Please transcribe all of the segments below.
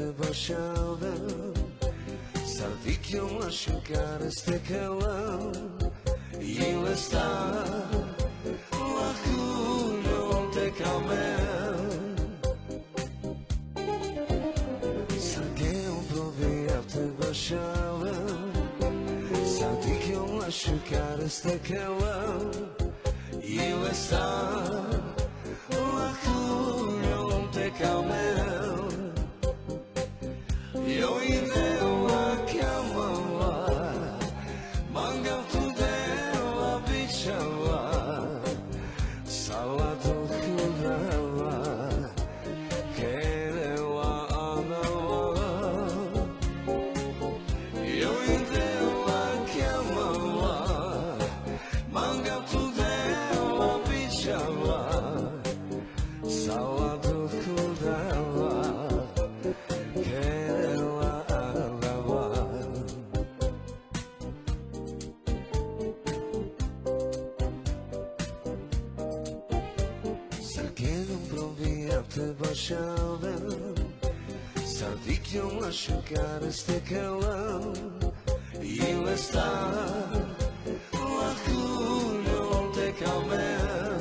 te baixava, sabe que eu machucar este calão e lá está lá que não te calmel. Sabe que eu provei a te baixava, sabe que eu machucar este calão e lá está lá que não te calmel. Eu ideu a cama, manga tudela bichava, salado kudava, querewa anawa. Eu ideu a cama, manga tudela bichava, salado kudava. Te baixava, sabe que eu machucar este calão e lá está lá que não te calmel.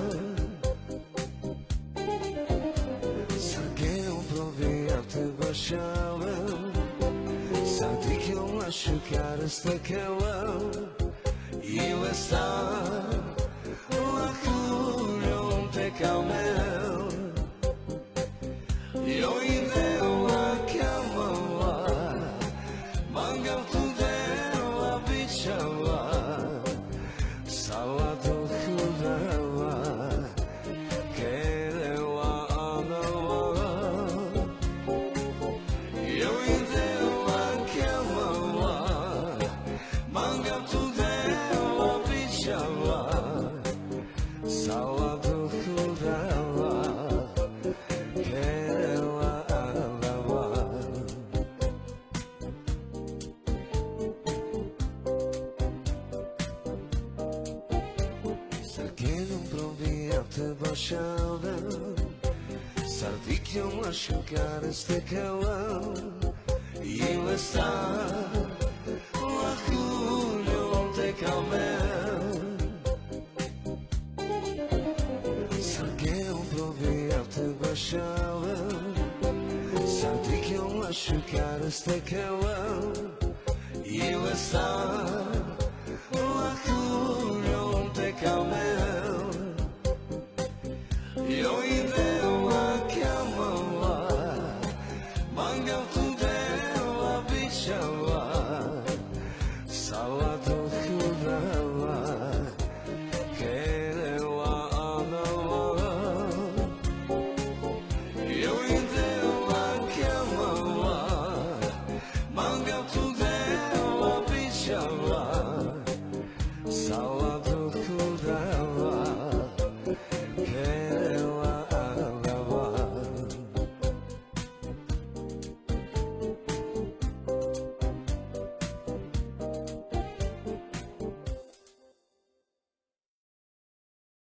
Sabe que eu provei a te baixava, sabe que eu machucar este calão e lá está lá que não te calmel. Eu ideu a cama, manga tudela bichava, salado kudava, querewa anawa. Eu ideu a cama, manga tudela bichava, salado kudava. Te baixava, sabe que eu machucar este calão e lá está lá que não te calmel. Sabe que eu provei a te baixava, sabe que eu machucar este calão e lá está lá que não te calmel. Eu ideu a cama, manga tudela bichava.